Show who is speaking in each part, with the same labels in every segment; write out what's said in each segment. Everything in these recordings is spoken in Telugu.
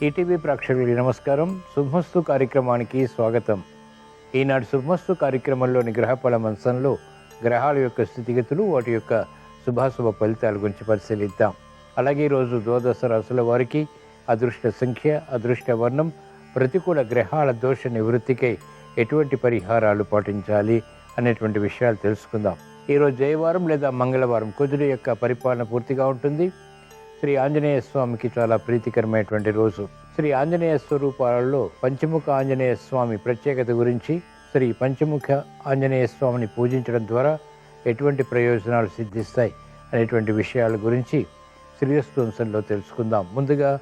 Speaker 1: ఈటీవీ ప్రేక్షకులకి నమస్కారం. శుభమస్తు కార్యక్రమానికి స్వాగతం. ఈనాడు శుభమస్తు కార్యక్రమంలోని గ్రహఫల మంచంలో గ్రహాల యొక్క స్థితిగతులు, వాటి యొక్క శుభాశుభ ఫలితాల గురించి పరిశీలిద్దాం. అలాగే ఈరోజు ద్వాదశ రాశుల వారికి అదృష్ట సంఖ్య, అదృష్ట వర్ణం, ప్రతికూల గ్రహాల దోష నివృత్తికై ఎటువంటి పరిహారాలు పాటించాలి అనేటువంటి విషయాలు తెలుసుకుందాం. ఈరోజు జయవారం లేదా మంగళవారం, కుజుడు యొక్క పరిపాలన పూర్తిగా ఉంటుంది. శ్రీ ఆంజనేయ స్వామికి చాలా ప్రీతికరమైనటువంటి రోజు. శ్రీ ఆంజనేయ స్వరూపాలలో పంచముఖ ఆంజనేయ స్వామి ప్రత్యేకత గురించి, శ్రీ పంచముఖ ఆంజనేయ స్వామిని పూజించడం ద్వారా ఎటువంటి ప్రయోజనాలు సిద్ధిస్తాయి అనేటువంటి విషయాల గురించి శ్రీరస్తు అంశంలో తెలుసుకుందాం. ముందుగా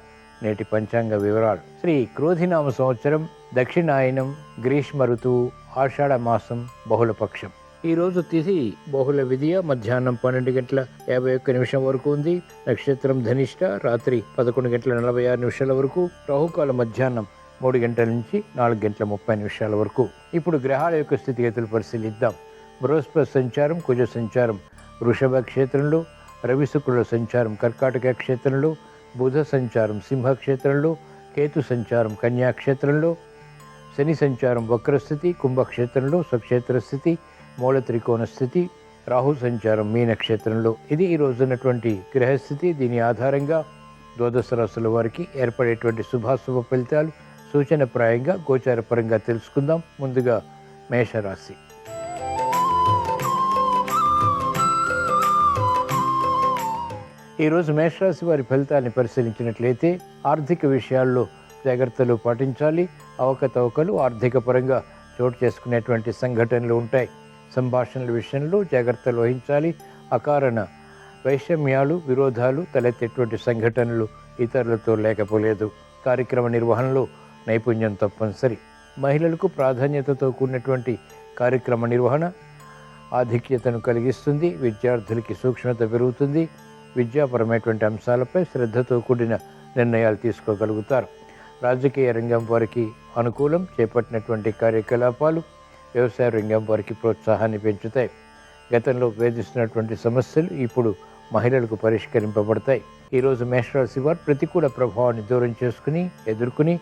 Speaker 1: నేటి పంచాంగ వివరాలు. శ్రీ క్రోధినామ సంవత్సరం, దక్షిణాయనం, గ్రీష్మ ఋతువు, ఆషాఢ మాసం, బహుళపక్షం. ఈరోజు తిథి బహుళ విధియ మధ్యాహ్నం 12:51 వరకు ఉంది. నక్షత్రం ధనిష్ట, రాత్రి 11:46 వరకు. రాహుకాల మధ్యాహ్నం 3 గంటల నుంచి 4:30 వరకు. ఇప్పుడు గ్రహాల యొక్క స్థితిగతులు పరిశీలిద్దాం. బృహస్పతి సంచారం కుజ సంచారం వృషభ క్షేత్రంలో, రవి శుక్రుల సంచారం కర్కాటక క్షేత్రంలో, బుధ సంచారం సింహ క్షేత్రంలో, కేతు సంచారం కన్యా క్షేత్రంలో, శని సంచారం వక్రస్థితి కుంభక్షేత్రంలో, స్వక్షేత్ర స్థితి మూల త్రికోణ స్థితి, రాహు సంచారం మీన క్షేత్రంలో. ఇది ఈ రోజున్నటువంటి గ్రహస్థితి. దీని ఆధారంగా ద్వాదశ రాశుల వారికి ఏర్పడేటువంటి శుభాశుభ ఫలితాలు సూచనప్రాయంగా గోచారపరంగా తెలుసుకుందాం. ముందుగా మేషరాశి. ఈరోజు మేషరాశి వారి ఫలితాన్ని పరిశీలించినట్లయితే ఆర్థిక విషయాల్లో జాగ్రత్తలు పాటించాలి. అవకతవకలు ఆర్థిక పరంగా చోటు చేసుకునేటువంటి సంఘటనలు ఉంటాయి. సంభాషణల విషయంలో జాగ్రత్తలు వహించాలి. అకారణ వైషమ్యాలు, విరోధాలు తలెత్తేటువంటి సంఘటనలు ఇతరులతో లేకపోలేదు. కార్యక్రమ నిర్వహణలో నైపుణ్యం తప్పనిసరి. మహిళలకు ప్రాధాన్యతతో కూడినటువంటి కార్యక్రమ నిర్వహణ ఆధిక్యతను కలిగిస్తుంది. విద్యార్థులకి సూక్ష్మత పెరుగుతుంది. విద్యాపరమైనటువంటి అంశాలపై శ్రద్ధతో కూడిన నిర్ణయాలు తీసుకోగలుగుతారు. రాజకీయ రంగం వారికి అనుకూలం. చేపట్టినటువంటి కార్యకలాపాలు వ్యవసాయ రంగం వారికి ప్రోత్సాహాన్ని పెంచుతాయి. గతంలో వేధిస్తున్నటువంటి సమస్యలు ఇప్పుడు మహిళలకు పరిష్కరింపబడతాయి. ఈరోజు మేషరాశి వారు ప్రతికూల ప్రభావాన్ని దూరం చేసుకుని, ఎదుర్కొని,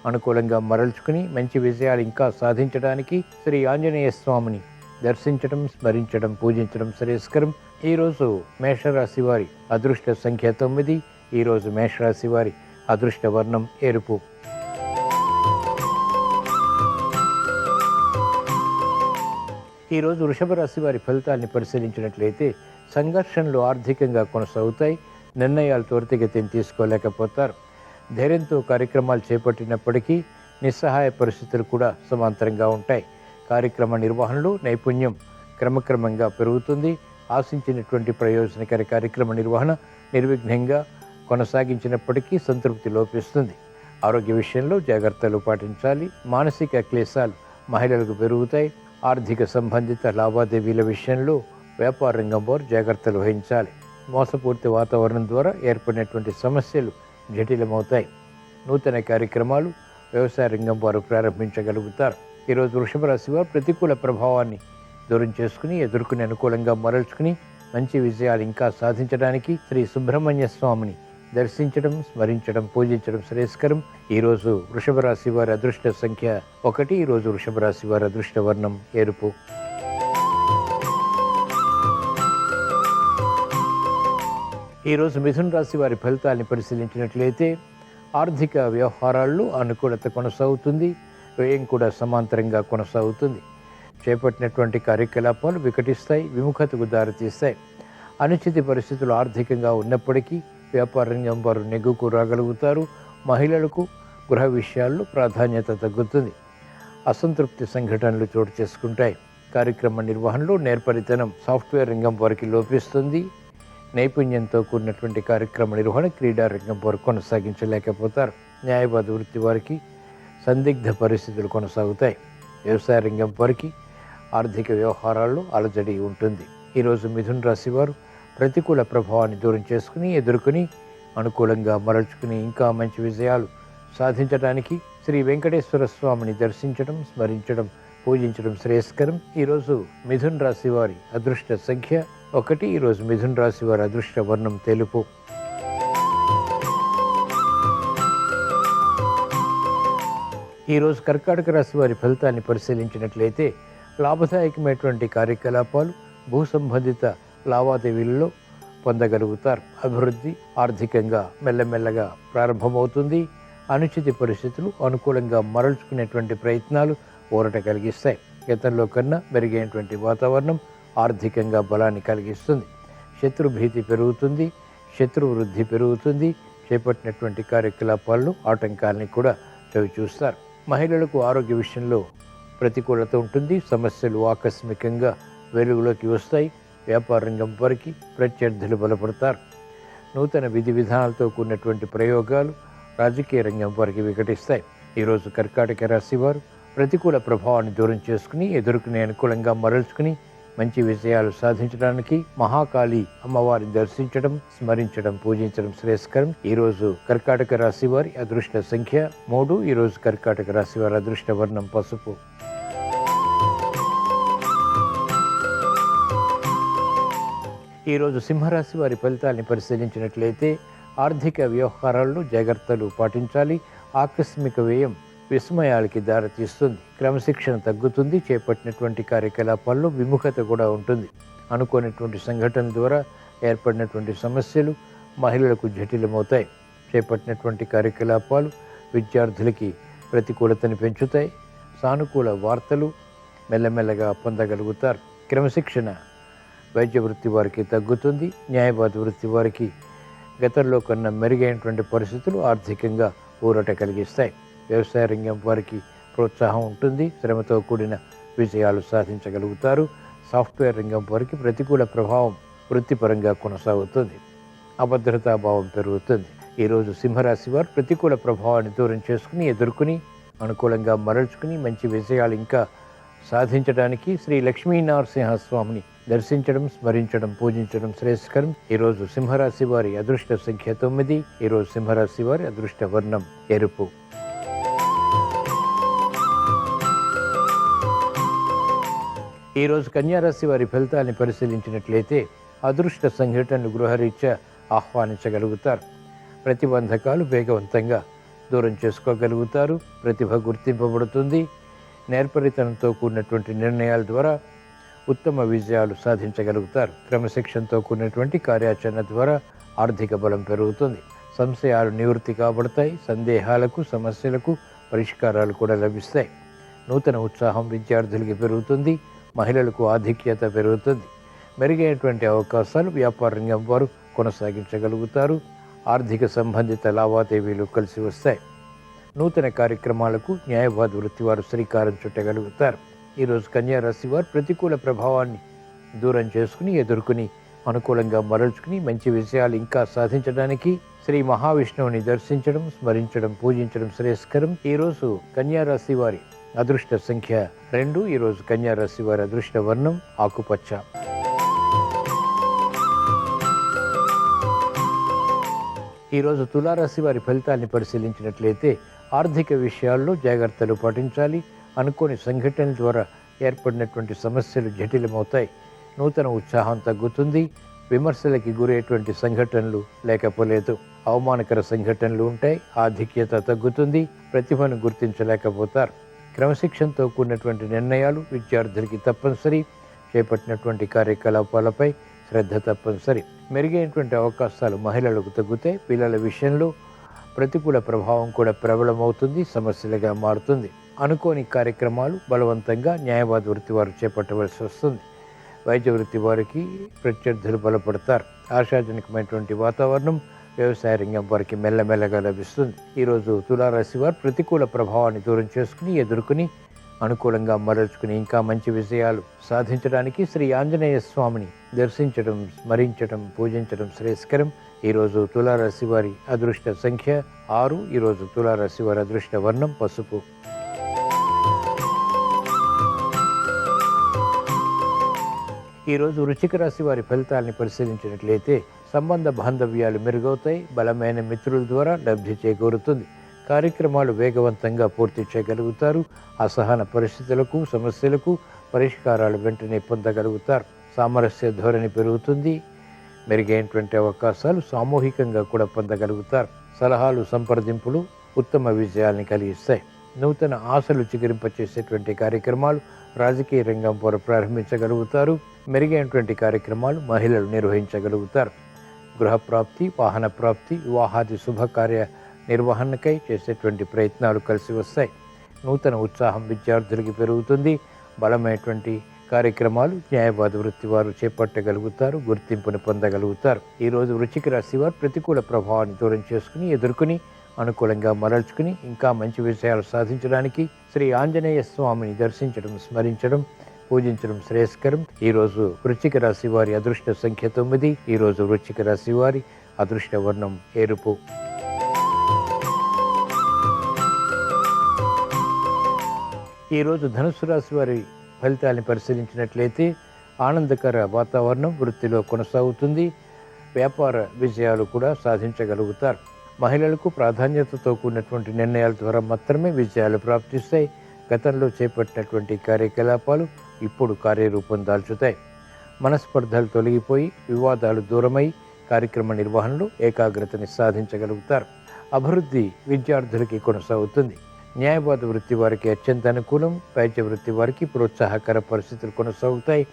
Speaker 1: అనుకూలంగా మరల్చుకుని మంచి విజయాలు ఇంకా సాధించడానికి శ్రీ ఆంజనేయ స్వామిని దర్శించడం, స్మరించడం, పూజించడం శ్రేయస్కరం. ఈరోజు మేషరాశి వారి అదృష్ట సంఖ్య 9. ఈరోజు మేషరాశి వారి అదృష్ట వర్ణం ఎరుపు. ఈరోజు వృషభ రాశి వారి ఫలితాన్ని పరిశీలించినట్లయితే సంఘర్షణలు ఆర్థికంగా కొనసాగుతాయి. నిర్ణయాలు త్వరితగతిని తీసుకోలేకపోతారు. ధైర్యంతో కార్యక్రమాలు చేపట్టినప్పటికీ నిస్సహాయ పరిస్థితులు కూడా సమాంతరంగా ఉంటాయి. కార్యక్రమ నిర్వహణలో నైపుణ్యం క్రమక్రమంగా పెరుగుతుంది. ఆశించినటువంటి ప్రయోజనకర కార్యక్రమ నిర్వహణ నిర్విఘ్నంగా కొనసాగించినప్పటికీ సంతృప్తి లోపిస్తుంది. ఆరోగ్య విషయంలో జాగ్రత్తలు పాటించాలి. మానసిక క్లేశాలు మహిళలకు పెరుగుతాయి. ఆర్థిక సంబంధిత లావాదేవీల విషయంలో వ్యాపార రంగం వారు జాగ్రత్తలు వహించాలి. మోసపూరిత వాతావరణం ద్వారా ఏర్పడినటువంటి సమస్యలు జటిలమవుతాయి. నూతన కార్యక్రమాలు వ్యవసాయ రంగం వారు ప్రారంభించగలుగుతారు. ఈరోజు వృషభ రాశి వారు ప్రతికూల ప్రభావాన్ని దూరం చేసుకుని, ఎదుర్కొని, అనుకూలంగా మరల్చుకుని మంచి విజయాలు ఇంకా సాధించడానికి శ్రీ సుబ్రహ్మణ్య స్వామిని దర్శించడం, స్మరించడం, పూజించడం శ్రేయస్కరం. ఈరోజు వృషభ రాశి వారి అదృష్ట సంఖ్య 1. ఈరోజు వృషభ రాశి వారి అదృష్ట వర్ణం ఎరుపు. ఈరోజు మిథున రాశి వారి ఫలితాన్ని పరిశీలించినట్లయితే ఆర్థిక వ్యవహారాల్లో అనుకూలత కొనసాగుతుంది. వ్యయం కూడా సమాంతరంగా కొనసాగుతుంది. చేపట్టినటువంటి కార్యకలాపాలు వికటిస్తాయి, విముఖతకు దారితీస్తాయి. అనుచిత పరిస్థితులు ఆర్థికంగా ఉన్నప్పటికీ వ్యాపార రంగం వారు నెగ్గుకు రాగలుగుతారు. మహిళలకు గృహ విషయాల్లో ప్రాధాన్యత తగ్గుతుంది. అసంతృప్తి సంఘటనలు చోటు చేసుకుంటాయి. కార్యక్రమ నిర్వహణలో నేర్పరితనం సాఫ్ట్వేర్ రంగం వారికి లోపిస్తుంది. నైపుణ్యంతో కూడినటువంటి కార్యక్రమ నిర్వహణ క్రీడా రంగం వారు కొనసాగించలేకపోతారు. న్యాయవాద వృత్తి వారికి సందిగ్ధ పరిస్థితులు కొనసాగుతాయి. వ్యవసాయ రంగం వారికి ఆర్థిక వ్యవహారాల్లో అలజడి ఉంటుంది. ఈరోజు మిథున రాశి వారు ప్రతికూల ప్రభావాన్ని దూరం చేసుకుని, ఎదుర్కొని, అనుకూలంగా మరల్చుకుని ఇంకా మంచి విజయాలు సాధించడానికి శ్రీ వెంకటేశ్వర స్వామిని దర్శించడం, స్మరించడం, పూజించడం శ్రేయస్కరం. ఈరోజు మిథున రాశి వారి అదృష్ట సంఖ్య 1. ఈరోజు మిథున రాశి వారి అదృష్ట వర్ణం తెలుపు. ఈరోజు కర్కాటక రాశి వారి ఫలితాన్ని పరిశీలించినట్లయితే లాభదాయకమైనటువంటి కార్యకలాపాలు, భూ సంబంధిత లావాదేవీలలో పొందగలుగుతారు. అభివృద్ధి ఆర్థికంగా మెల్లమెల్లగా ప్రారంభమవుతుంది. అనుచిత పరిస్థితులు అనుకూలంగా మరల్చుకునేటువంటి ప్రయత్నాలు ఊరట కలిగిస్తాయి. గతంలో కన్నా మెరుగైనటువంటి వాతావరణం ఆర్థికంగా బలాన్ని కలిగిస్తుంది. శత్రు భీతి పెరుగుతుంది, శత్రు వృద్ధి పెరుగుతుంది. చేపట్టినటువంటి కార్యకలాపాల్లో ఆటంకాలని కూడా చవిచూస్తారు. మహిళలకు ఆరోగ్య విషయంలో ప్రతికూలత ఉంటుంది. సమస్యలు ఆకస్మికంగా వెలుగులోకి వస్తాయి. వ్యాపార రంగం వారికి ప్రత్యర్థులు బలపడతారు. నూతన విధి విధానాలతో కూడినటువంటి ప్రయోగాలు రాజకీయ రంగం వారికి వికటిస్తాయి. ఈరోజు కర్కాటక రాశి వారు ప్రతికూల ప్రభావాన్ని దూరం చేసుకుని ఎదుర్కొనే అనుకూలంగా మరల్చుకుని మంచి విజయాలు సాధించడానికి మహాకాళి అమ్మవారిని దర్శించడం, స్మరించడం, పూజించడం శ్రేయస్కరం. ఈరోజు కర్కాటక రాశి వారి అదృష్ట సంఖ్య 3. ఈరోజు కర్కాటక రాశి వారి అదృష్ట వర్ణం పసుపు. ఈరోజు సింహరాశి వారి ఫలితాన్ని పరిశీలించినట్లయితే ఆర్థిక వ్యవహారాల్లో జాగ్రత్తలు పాటించాలి. ఆకస్మిక వ్యయం విస్మయాలకి దారితీస్తుంది. క్రమశిక్షణ తగ్గుతుంది. చేపట్టినటువంటి కార్యకలాపాల్లో విముఖత కూడా ఉంటుంది. అనుకోనటువంటి సంఘటనల ద్వారా ఏర్పడినటువంటి సమస్యలు మహిళలకు జటిలమవుతాయి. చేపట్టినటువంటి కార్యకలాపాలు విద్యార్థులకి ప్రతికూలతని పెంచుతాయి. సానుకూల వార్తలు మెల్లమెల్లగా పొందగలుగుతారు. క్రమశిక్షణ వైద్య వృత్తి వారికి తగ్గుతుంది. న్యాయవాద వృత్తి వారికి గతంలో కన్నా మెరుగైనటువంటి పరిస్థితులు ఆర్థికంగా ఊరట కలిగిస్తాయి. వ్యవసాయ రంగం వారికి ప్రోత్సాహం ఉంటుంది. శ్రమతో కూడిన విజయాలు సాధించగలుగుతారు. సాఫ్ట్వేర్ రంగం వారికి ప్రతికూల ప్రభావం వృత్తిపరంగా కొనసాగుతుంది. అభద్రతాభావం పెరుగుతుంది. ఈరోజు సింహరాశి వారు ప్రతికూల ప్రభావాన్ని దూరం చేసుకుని ఎదుర్కొని అనుకూలంగా మరల్చుకుని మంచి విజయాలు ఇంకా సాధించడానికి శ్రీ లక్ష్మీనరసింహస్వామిని దర్శించడం, స్మరించడం, పూజించడం శ్రేయస్కరం. ఈరోజు సింహరాశి వారి అదృష్ట సంఖ్య 9. ఈరోజు సింహరాశి వారి అదృష్ట వర్ణం ఎరుపు. ఈరోజు కన్యారాశి వారి ఫలితాన్ని పరిశీలించినట్లయితే అదృష్ట సంఘటనలు గృహరీత్యా ఆహ్వానించగలుగుతారు. ప్రతిబంధకాలు వేగవంతంగా దూరం చేసుకోగలుగుతారు. ప్రతిభ గుర్తింపబడుతుంది. నేర్పరితనంతో కూడినటువంటి నిర్ణయాల ద్వారా ఉత్తమ విజయాలు సాధించగలుగుతారు. క్రమశిక్షణతో కూడినటువంటి కార్యాచరణ ద్వారా ఆర్థిక బలం పెరుగుతుంది. సంశయాలు నివృత్తి కాబడతాయి. సందేహాలకు, సమస్యలకు పరిష్కారాలు కూడా లభిస్తాయి. నూతన ఉత్సాహం విద్యార్థులకి పెరుగుతుంది. మహిళలకు ఆధిక్యత పెరుగుతుంది. మెరుగైనటువంటి అవకాశాలు వ్యాపార రంగం వారు కొనసాగించగలుగుతారు. ఆర్థిక సంబంధిత లావాదేవీలు కలిసి వస్తాయి. నూతన కార్యక్రమాలకు న్యాయవాద వృత్తి వారు శ్రీకారం చుట్టగలుగుతారు. ఈరోజు కన్యారాశి వారు ప్రతికూల ప్రభావాన్ని దూరం చేసుకుని ఎదుర్కొని అనుకూలంగా మరల్చుకుని మంచి విజయాలు ఇంకా సాధించడానికి శ్రీ మహావిష్ణువుని దర్శించడం, స్మరించడం, పూజించడం శ్రేయస్కరం. ఈరోజు కన్యారాశి వారి అదృష్ట సంఖ్య 2. ఈరోజు కన్యారాశి వారి అదృష్ట వర్ణం ఆకుపచ్చ. ఈరోజు తులారాశి వారి ఫలితాన్ని పరిశీలించినట్లయితే ఆర్థిక విషయాల్లో జాగ్రత్తలు పాటించాలి. అనుకోని సంఘటనల ద్వారా ఏర్పడినటువంటి సమస్యలు జటిలమవుతాయి. నూతన ఉత్సాహం తగ్గుతుంది. విమర్శలకి గురయ్యేటువంటి సంఘటనలు లేకపోలేదు. అవమానకర సంఘటనలు ఉంటాయి. ఆధిక్యత తగ్గుతుంది. ప్రతిభను గుర్తించలేకపోతారు. క్రమశిక్షణతో కూడినటువంటి నిర్ణయాలు విద్యార్థులకి తప్పనిసరి. చేపట్టినటువంటి కార్యకలాపాలపై శ్రద్ధ తప్పనిసరి. మెరుగైనటువంటి అవకాశాలు మహిళలకు తగ్గుతాయి. పిల్లల విషయంలో ప్రతికూల ప్రభావం కూడా ప్రబలమవుతుంది. సమస్యలుగా మారుతుంది. అనుకోని కార్యక్రమాలు బలవంతంగా న్యాయవాద వృత్తి వారు చేపట్టవలసి వస్తుంది. వైద్య వృత్తి వారికి ప్రత్యర్థులు బలపడతారు. ఆశాజనకమైనటువంటి వాతావరణం వ్యవసాయ రంగం వారికి మెల్లమెల్లగా లభిస్తుంది. ఈరోజు తులారాశి వారు ప్రతికూల ప్రభావాన్ని దూరం చేసుకుని ఎదుర్కొని అనుకూలంగా మరల్చుకుని ఇంకా మంచి విజయాలు సాధించడానికి శ్రీ ఆంజనేయ స్వామిని దర్శించడం, స్మరించడం, పూజించడం శ్రేయస్కరం. ఈరోజు తులారాశి వారి అదృష్ట సంఖ్య 6. ఈరోజు తులారాశి వారి అదృష్ట వర్ణం పసుపు. ఈరోజు వృశ్చిక రాశి వారి ఫలితాలని పరిశీలించినట్లయితే సంబంధ బాంధవ్యాలు మెరుగవుతాయి. బలమైన మిత్రుల ద్వారా లబ్ధి చేకూరుతుంది. కార్యక్రమాలు వేగవంతంగా పూర్తి చేయగలుగుతారు. అసహన పరిస్థితులకు, సమస్యలకు పరిష్కారాలు వెంటనే పొందగలుగుతారు. సామరస్య ధోరణి పెరుగుతుంది. మెరుగైనటువంటి అవకాశాలు సామూహికంగా కూడా పొందగలుగుతారు. సలహాలు, సంప్రదింపులు ఉత్తమ విజయాల్ని కలిగిస్తాయి. నూతన ఆశలు చిగురింపచేసేటువంటి కార్యక్రమాలు రాజకీయ రంగం వారు ప్రారంభించగలుగుతారు. మెరుగైనటువంటి కార్యక్రమాలు మహిళలు నిర్వహించగలుగుతారు. గృహప్రాప్తి, వాహన ప్రాప్తి, వివాహాది శుభకార్య నిర్వహణకై చేసేటువంటి ప్రయత్నాలు కలిసి వస్తాయి. నూతన ఉత్సాహం విద్యార్థులకి పెరుగుతుంది. బలమైనటువంటి కార్యక్రమాలు న్యాయవాద వృత్తి వారు చేపట్టగలుగుతారు, గుర్తింపును పొందగలుగుతారు. ఈరోజు వృశ్చిక రాశి వారు ప్రతికూల ప్రభావాన్ని దూరం చేసుకుని ఎదుర్కొని అనుకూలంగా మరల్చుకుని ఇంకా మంచి విషయాలు సాధించడానికి శ్రీ ఆంజనేయ స్వామిని దర్శించడం, స్మరించడం, పూజించడం శ్రేయస్కరం. ఈరోజు వృశ్చిక రాశి వారి అదృష్ట సంఖ్య 9. ఈరోజు వృశ్చిక రాశి వారి అదృష్ట వర్ణం ఎరుపు. ఈరోజు ధనుస్సు రాశి వారి ఫలితాన్ని పరిశీలించినట్లయితే ఆనందకర వాతావరణం వృత్తిలో కొనసాగుతుంది. వ్యాపార విజయాలు కూడా సాధించగలుగుతారు. మహిళలకు ప్రాధాన్యతతో కూడినటువంటి నిర్ణయాల ద్వారా మాత్రమే విజయాలు ప్రాప్తిస్తాయి. గతంలో చేపట్టినటువంటి కార్యకలాపాలు ఇప్పుడు కార్యరూపం దాల్చుతాయి. మనస్పర్ధలు తొలగిపోయి వివాదాలు దూరమై కార్యక్రమ నిర్వహణలో ఏకాగ్రతని సాధించగలుగుతారు. అభివృద్ధి విద్యార్థులకి కొనసాగుతుంది. న్యాయవాద వృత్తి వారికి అత్యంత అనుకూలం. వైద్య వృత్తి వారికి ప్రోత్సాహకర పరిస్థితులు కొనసాగుతాయి.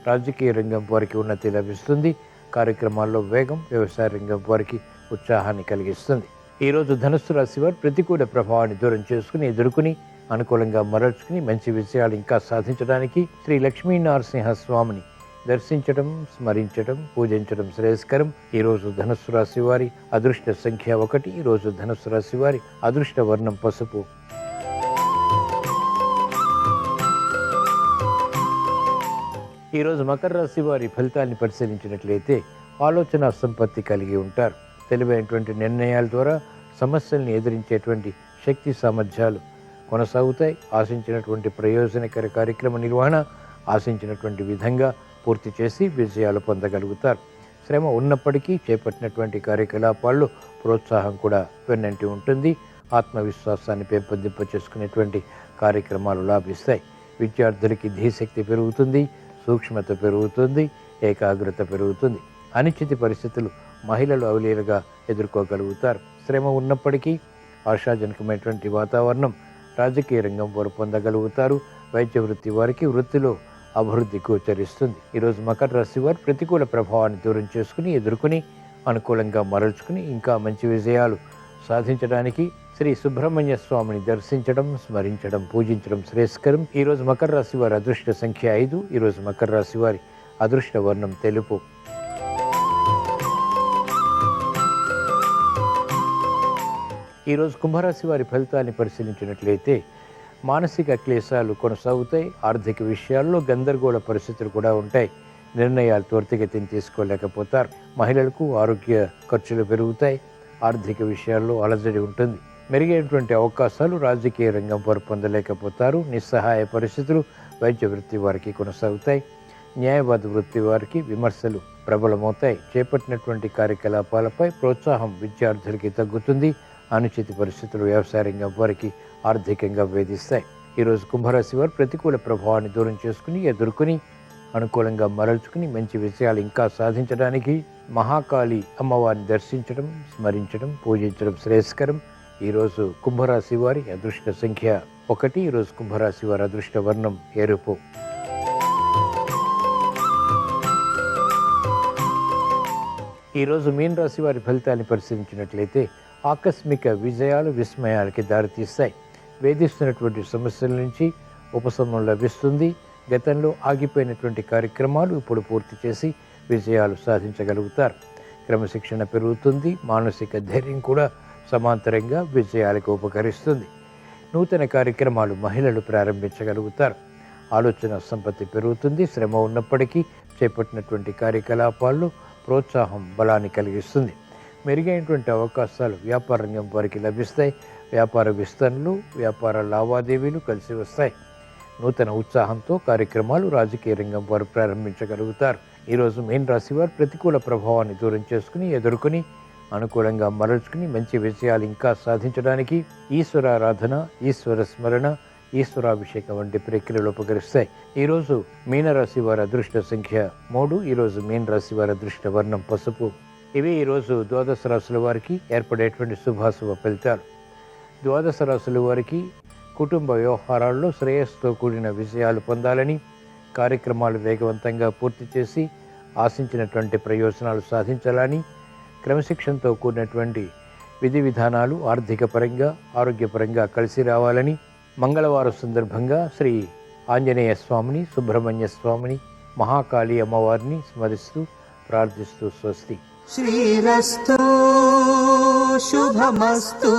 Speaker 1: రాజకీయ రంగం వారికి ఉన్నతి లభిస్తుంది. కార్యక్రమాల్లో వేగం, వ్యవసాయ రంగం వారికి ఉత్సాహాన్ని కలిగిస్తుంది. ఈరోజు ధనుస్సు రాశి వారు ప్రతికూల ప్రభావాన్ని దూరం చేసుకుని ఎదుర్కొని అనుకూలంగా మరల్చుకుని మంచి విషయాలు ఇంకా సాధించడానికి శ్రీ లక్ష్మీ నరసింహ స్వామిని దర్శించడం, స్మరించడం, పూజించడం శ్రేయస్కరం. ఈరోజు ధనుస్సు రాశి వారి అదృష్ట సంఖ్య 1. ఈరోజు ధనుస్సు రాశి వారి అదృష్ట వర్ణం పసుపు. ఈరోజు మకర రాశి వారి ఫలితాన్ని పరిశీలించినట్లయితే ఆలోచన సంపత్తి కలిగి ఉంటారు. తెలివైనటువంటి నిర్ణయాల ద్వారా సమస్యల్ని ఎదిరించేటువంటి శక్తి సామర్థ్యాలు కొనసాగుతాయి. ఆశించినటువంటి ప్రయోజనకర కార్యక్రమ నిర్వహణ ఆశించినటువంటి విధంగా పూర్తి చేసి విజయాలు పొందగలుగుతారు. శ్రమ ఉన్నప్పటికీ చేపట్టినటువంటి కార్యకలాపాల్లో ప్రోత్సాహం కూడా వెన్నంటి ఉంటుంది. ఆత్మవిశ్వాసాన్ని పెంపొందింప చేసుకునేటువంటి కార్యక్రమాలు లాభిస్తాయి. విద్యార్థులకి ధీశక్తి పెరుగుతుంది, సూక్ష్మత పెరుగుతుంది, ఏకాగ్రత పెరుగుతుంది. అనిశ్చిత పరిస్థితులు మహిళలు అవలీలగా ఎదుర్కోగలుగుతారు. శ్రమ ఉన్నప్పటికీ ఆశాజనకమైనటువంటి వాతావరణం రాజకీయ రంగం వారు పొందగలుగుతారు. వైద్య వృత్తి వారికి వృత్తిలో అభివృద్ధి గోచరిస్తుంది. ఈరోజు మకర రాశి వారు ప్రతికూల ప్రభావాన్ని దూరం చేసుకుని ఎదుర్కొని అనుకూలంగా మరల్చుకుని ఇంకా మంచి విజయాలు సాధించడానికి శ్రీ సుబ్రహ్మణ్య స్వామిని దర్శించడం, స్మరించడం, పూజించడం శ్రేయస్కరం. ఈరోజు మకర రాశి వారి అదృష్ట సంఖ్య 5. ఈరోజు మకర రాశి వారి అదృష్ట వర్ణం తెలుపు. ఈరోజు కుంభరాశి వారి ఫలితాన్ని పరిశీలించినట్లయితే మానసిక క్లేశాలు కొనసాగుతాయి. ఆర్థిక విషయాల్లో గందరగోళ పరిస్థితులు కూడా ఉంటాయి. నిర్ణయాలు త్వరితగతిని తీసుకోలేకపోతారు. మహిళలకు ఆరోగ్య ఖర్చులు పెరుగుతాయి. ఆర్థిక విషయాల్లో అలజడి ఉంటుంది. మెరుగైనటువంటి అవకాశాలు రాజకీయ రంగం వారు పొందలేకపోతారు. నిస్సహాయ పరిస్థితులు వైద్య వృత్తి వారికి కొనసాగుతాయి. న్యాయవాద వృత్తి వారికి విమర్శలు ప్రబలమవుతాయి. చేపట్టినటువంటి కార్యకలాపాలపై ప్రోత్సాహం విద్యార్థులకి తగ్గుతుంది. అనుచిత పరిస్థితులు వ్యవసాయ రంగం వారికి ఆర్థికంగా వేధిస్తాయి. ఈరోజు కుంభరాశి వారు ప్రతికూల ప్రభావాన్ని దూరం చేసుకుని ఎదుర్కొని అనుకూలంగా మరల్చుకుని మంచి విషయాలు ఇంకా సాధించడానికి మహాకాళి అమ్మవారిని దర్శించడం, స్మరించడం, పూజించడం శ్రేయస్కరం. ఈరోజు కుంభరాశి వారి అదృష్ట సంఖ్య 1. ఈరోజు కుంభరాశి వారి అదృష్ట వర్ణం ఎరుపు. ఈరోజు మీన రాశి వారి ఫలితాన్ని పరిశీలించినట్లయితే ఆకస్మిక విజయాలు విస్మయాలకి దారితీస్తాయి. వేధిస్తున్నటువంటి సమస్యల నుంచి ఉపశమనం లభిస్తుంది. గతంలో ఆగిపోయినటువంటి కార్యక్రమాలు ఇప్పుడు పూర్తి చేసి విజయాలు సాధించగలుగుతారు. క్రమశిక్షణ పెరుగుతుంది. మానసిక ధైర్యం కూడా సమాంతరంగా విజయాలకు ఉపకరిస్తుంది. నూతన కార్యక్రమాలు మహిళలు ప్రారంభించగలుగుతారు. ఆలోచన సంపత్తి పెరుగుతుంది. శ్రమ ఉన్నప్పటికీ చేపట్టినటువంటి కార్యకలాపాల్లో ప్రోత్సాహం బలాన్ని కలిగిస్తుంది. మెరుగైనటువంటి అవకాశాలు వ్యాపార రంగం వారికి లభిస్తాయి. వ్యాపార విస్తరణలు, వ్యాపార లావాదేవీలు కలిసి వస్తాయి. నూతన ఉత్సాహంతో కార్యక్రమాలు రాజకీయ రంగం వారు ప్రారంభించగలుగుతారు. ఈరోజు మీన రాశి వారు ప్రతికూల ప్రభావాన్ని దూరం చేసుకుని ఎదుర్కొని అనుకూలంగా మరల్చుకుని మంచి విజయాలు ఇంకా సాధించడానికి ఈశ్వరారాధన, ఈశ్వర స్మరణ, ఈశ్వరాభిషేకం వంటి ప్రక్రియలు ఉపకరిస్తాయి. ఈరోజు మీనరాశి వారి అదృష్ట సంఖ్య 3. ఈరోజు మీన రాశి వారి అదృష్ట వర్ణం పసుపు. ఇవి ఈరోజు ద్వాదశ రాశుల వారికి ఏర్పడేటువంటి శుభాశుభ ఫలితాలు. ద్వాదశ రాశుల వారికి కుటుంబ వ్యవహారాల్లో శ్రేయస్సుతో కూడిన విషయాలు పొందాలని, కార్యక్రమాలు వేగవంతంగా పూర్తి చేసి ఆశించినటువంటి ప్రయోజనాలు సాధించాలని, క్రమశిక్షణతో కూడినటువంటి విధి విధానాలు ఆర్థిక పరంగా ఆరోగ్యపరంగా కలిసి రావాలని, మంగళవారం సందర్భంగా శ్రీ ఆంజనేయ స్వామిని, సుబ్రహ్మణ్య స్వామిని, మహాకాళి అమ్మవారిని స్మరిస్తూ ప్రార్థిస్తూ స్వస్తి.
Speaker 2: శ్రీరస్తు శుభమస్తు.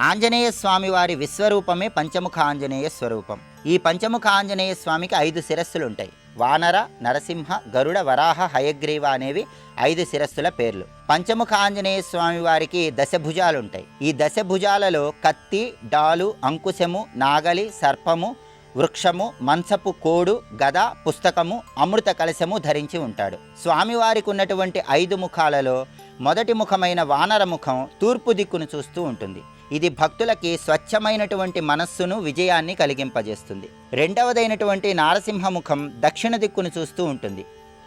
Speaker 3: ఆంజనేయ స్వామి వారి విశ్వరూపమే పంచముఖ ఆంజనేయ స్వరూపం. ఈ పంచముఖ ఆంజనేయ స్వామికి 5 శిరస్సులు ఉంటాయి. వానర, నరసింహ, గరుడ, వరాహ, హయగ్రీవ అనేవి 5 శిరస్సుల పేర్లు. పంచముఖ ఆంజనేయ స్వామి వారికి 10 భుజాలుంటాయి. ఈ 10 భుజాలలో కత్తి, డాలు, అంకుశము, నాగలి, సర్పము, వృక్షము, మంచపు కోడు, గద, పుస్తకము, అమృత కలశము ధరించి ఉంటాడు. స్వామివారికి ఉన్నటువంటి 5 ముఖాలలో మొదటి ముఖమైన వానర ముఖం తూర్పు దిక్కును చూస్తూ ఉంటుంది. ఇది భక్తులకి స్వచ్ఛమైనటువంటి మనస్సును, విజయాన్ని కలిగింపజేస్తుంది. రెండవదైనటువంటి నారసింహముఖం దక్షిణ దిక్కును చూస్తూ ఉంటుంది.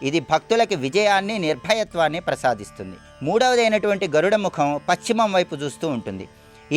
Speaker 3: ఇది భక్తులకి విజయాన్ని, నిర్భయత్వాన్ని ప్రసాదిస్తుంది. మూడవదైనటువంటి గరుడ ముఖం పశ్చిమం వైపు చూస్తూ ఉంటుంది.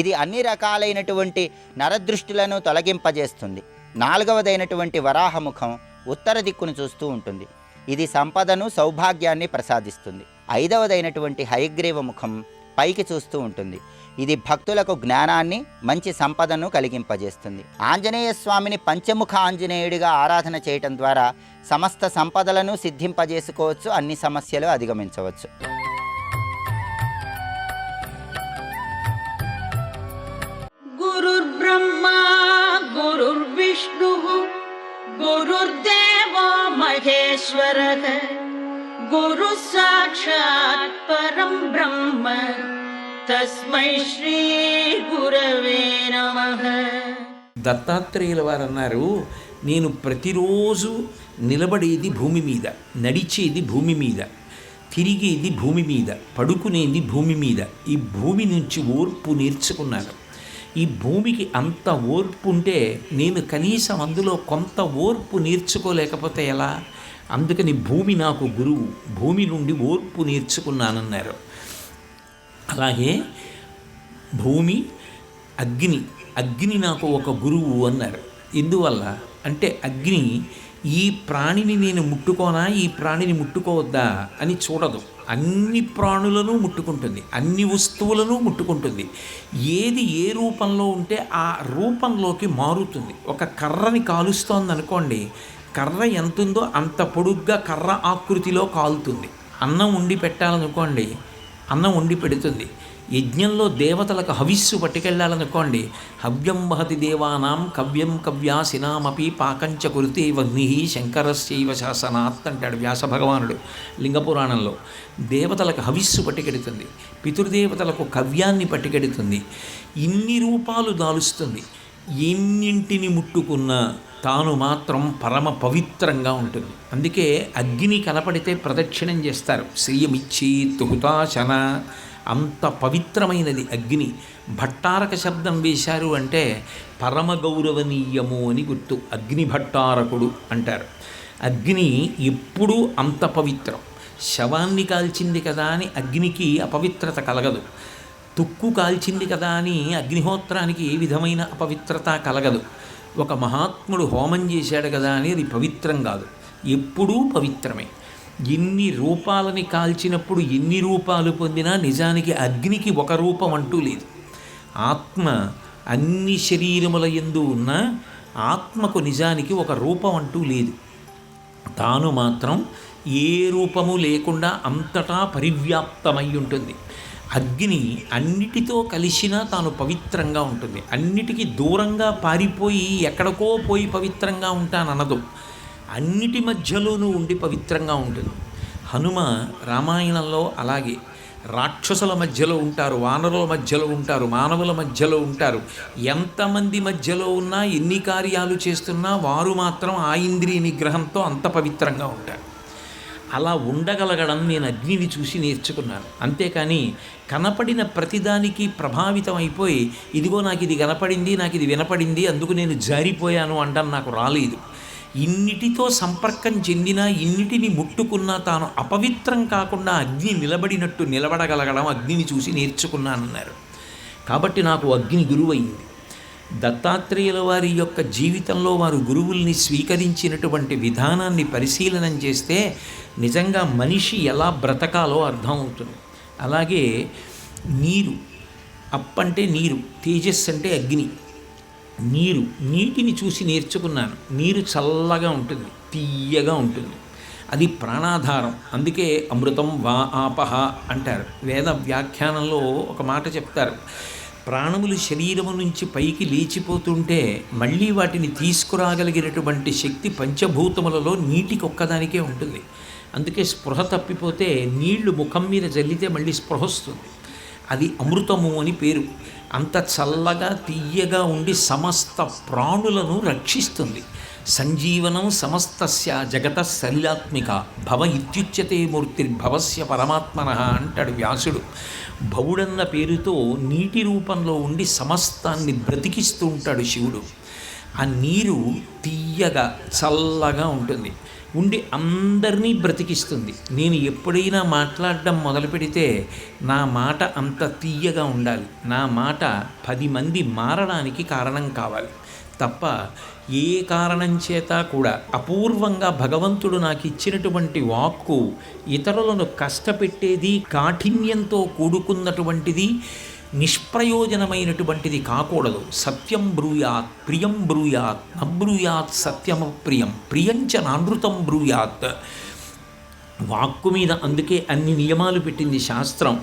Speaker 3: ఇది అన్ని రకాలైనటువంటి నరదృష్టులను తొలగింపజేస్తుంది. నాలుగవదైనటువంటి వరాహముఖం ఉత్తర దిక్కును చూస్తూ ఉంటుంది. ఇది సంపదను, సౌభాగ్యాన్ని ప్రసాదిస్తుంది. ఐదవదైనటువంటి హయగ్రీవ ముఖం పైకి చూస్తూ ఉంటుంది. ఇది భక్తులకు జ్ఞానాన్ని, మంచి సంపదను కలిగింపజేస్తుంది. ఆంజనేయ స్వామిని పంచముఖ ఆంజనేయుడిగా ఆరాధన చేయటం ద్వారా సమస్త సంపదలను సిద్ధింపజేసుకోవచ్చు, అన్ని సమస్యలు అధిగమించవచ్చు.
Speaker 4: గురుర్బ్రహ్మా గురుర్విష్ణుః గురుర్దేవో మహేశ్వరః గురు సాక్షాత్ పరం బ్రహ్మ తస్మై శ్రీ గురవే నమః.
Speaker 5: దత్తాత్రేయుల వారు అన్నారు, నేను ప్రతిరోజు నిలబడేది భూమి మీద, నడిచేది భూమి మీద, తిరిగేది భూమి మీద, పడుకునేది భూమి మీద. ఈ భూమి నుంచి ఓర్పు నేర్చుకున్నాను. ఈ భూమికి అంత ఓర్పు ఉంటే నేను కనీసం అందులో కొంత ఓర్పు నేర్చుకోలేకపోతే ఎలా? అందుకని భూమి నాకు గురువు, భూమి నుండి ఓర్పు నేర్చుకున్నానన్నారు. అలాగే భూమి, అగ్ని నాకు ఒక గురువు అన్నారు. ఎందువల్ల అంటే అగ్ని ఈ ప్రాణిని నేను ముట్టుకోనా, ఈ ప్రాణిని ముట్టుకోవద్దా అని చూడదు. అన్ని ప్రాణులను ముట్టుకుంటుంది, అన్ని వస్తువులను ముట్టుకుంటుంది. ఏది ఏ రూపంలో ఉంటే ఆ రూపంలోకి మారుతుంది. ఒక కర్రని కాలుస్తోంది అనుకోండి, కర్ర ఎంతుందో అంత పొడుగ్గా కర్ర ఆకృతిలో కాలుతుంది. అన్నం వండి పెట్టాలనుకోండి, అన్నం వండి పెడుతుంది. యజ్ఞంలో దేవతలకు హవిస్సు పట్టుకెళ్ళాలనుకోండి, హవ్యం వహతి దేవానాం కవ్యం కవ్యాసినామపి పాకంచ కురితే వగ్ని శంకరస్యైవ శాసనాత్ అంటాడు వ్యాస భగవానుడు లింగపురాణంలో. దేవతలకు హవిస్సు పట్టుకెడుతుంది, పితృదేవతలకు కవ్యాన్ని పట్టుకెడుతుంది. ఇన్ని రూపాలు దాలుస్తుంది. ఎన్నింటిని ముట్టుకున్నా తాను మాత్రం పరమ పవిత్రంగా ఉంటుంది. అందుకే అగ్ని కనపడితే ప్రదక్షిణం చేస్తారు. శ్రియమిచ్చి తుహుతాశన, అంత పవిత్రమైనది అగ్ని. భట్టారక శబ్దం వేశారు అంటే పరమ గౌరవనీయము అని గుర్తు. అగ్ని భట్టారకుడు అంటారు. అగ్ని ఎప్పుడూ అంత పవిత్రం. శవాన్ని కాల్చింది కదా అని అగ్నికి అపవిత్రత కలగదు. తుక్కు కాల్చింది కదా అని అగ్నిహోత్రానికి ఏ విధమైన అపవిత్రత కలగదు. ఒక మహాత్ముడు హోమం చేశాడు కదా అని అది పవిత్రం కాదు, ఎప్పుడూ పవిత్రమే. ఎన్ని రూపాలని కాల్చినప్పుడు ఎన్ని రూపాలు పొందినా నిజానికి అగ్నికి ఒక రూపం అంటూ లేదు. ఆత్మ అన్ని శరీరముల యందు ఉన్న ఆత్మకు నిజానికి ఒక రూపం అంటూ లేదు. తాను మాత్రం ఏ రూపము లేకుండా అంతటా పరివ్యాప్తమై ఉంటుంది. అగ్ని అన్నిటితో కలిసినా తాను పవిత్రంగా ఉంటుంది. అన్నిటికీ దూరంగా పారిపోయి ఎక్కడికో పోయి పవిత్రంగా ఉంటాననదు. అన్నిటి మధ్యలోనూ ఉండి పవిత్రంగా ఉంటుంది. హనుమ రామాయణంలో అలాగే రాక్షసుల మధ్యలో ఉంటారు, వానరుల మధ్యలో ఉంటారు, మానవుల మధ్యలో ఉంటారు. ఎంతమంది మధ్యలో ఉన్నా, ఎన్ని కార్యాలు చేస్తున్నా వారు మాత్రం ఆ ఇంద్రియ నిగ్రహంతో అంత పవిత్రంగా ఉంటారు. అలా ఉండగలగడం నేను అగ్నిని చూసి నేర్చుకున్నాను. అంతేకాని కనపడిన ప్రతిదానికి ప్రభావితం అయిపోయి ఇదిగో నాకు ఇది కనపడింది, నాకు ఇది వినపడింది, అందుకు నేను జారిపోయాను అంటాను నాకు రాలేదు. ఇన్నిటితో సంపర్కం చెందినా, ఇన్నిటిని ముట్టుకున్నా తాను అపవిత్రం కాకుండా అగ్ని నిలబడినట్టు నిలబడగలగడం అగ్నిని చూసి నేర్చుకున్నానన్నారు. కాబట్టి నాకు అగ్ని గురువైంది. దత్తాత్రేయుల వారి యొక్క జీవితంలో వారు గురువుల్ని స్వీకరించినటువంటి విధానాన్ని పరిశీలనం చేస్తే నిజంగా మనిషి ఎలా బ్రతకాలో అర్థమవుతుంది. అలాగే నీరు, అప్పంటే నీరు, తేజస్సు అంటే అగ్ని. నీటిని చూసి నేర్చుకున్నాను. నీరు చల్లగా ఉంటుంది, తీయగా ఉంటుంది, అది ప్రాణాధారం. అందుకే అమృతం వా ఆపహ అంటారు. వేద వ్యాఖ్యానంలో ఒక మాట చెప్తారు, ప్రాణములు శరీరము నుంచి పైకి లేచిపోతుంటే మళ్ళీ వాటిని తీసుకురాగలిగినటువంటి శక్తి పంచభూతములలో నీటికి ఒక్కదానికే ఉంటుంది. అందుకే స్పృహ తప్పిపోతే నీళ్లు ముఖం మీద జల్లితే మళ్ళీ స్పృహ వస్తుంది. అది అమృతము అని పేరు. అంత చల్లగా తీయగా ఉండి సమస్త ప్రాణులను రక్షిస్తుంది. సంజీవనం సమస్తస్య జగత సలిలాత్మిక భవ ఇత్యుచ్యతే మూర్తిర్భవస్య పరమాత్మన అంటాడు వ్యాసుడు. భవుడన్న పేరుతో నీటి రూపంలో ఉండి సమస్తాన్ని బ్రతికిస్తూ ఉంటాడు శివుడు. ఆ నీరు తీయగా చల్లగా ఉంటుంది, ఉండి అందరినీ బ్రతికిస్తుంది. నేను ఎప్పుడైనా మాట్లాడడం మొదలు పెడితే నా మాట అంత తీయగా ఉండాలి, నా మాట 10 మంది మారడానికి కారణం కావాలి తప్ప ఏ కారణం చేత కూడా అపూర్వంగా భగవంతుడు నాకు ఇచ్చినటువంటి వాక్కు ఇతరులను కష్టపెట్టేది, కాఠిన్యంతో కూడుకున్నటువంటిది, నిష్ప్రయోజనమైనటువంటిది కాకూడదు. సత్యం బ్రూయాత్ ప్రియం బ్రూయాత్ నబ్రూయాత్ సత్యమప్రియం ప్రియంచ నానృతం బ్రూయాత్. వాక్కు మీద అందుకే అన్ని నియమాలు పెట్టింది శాస్త్రం.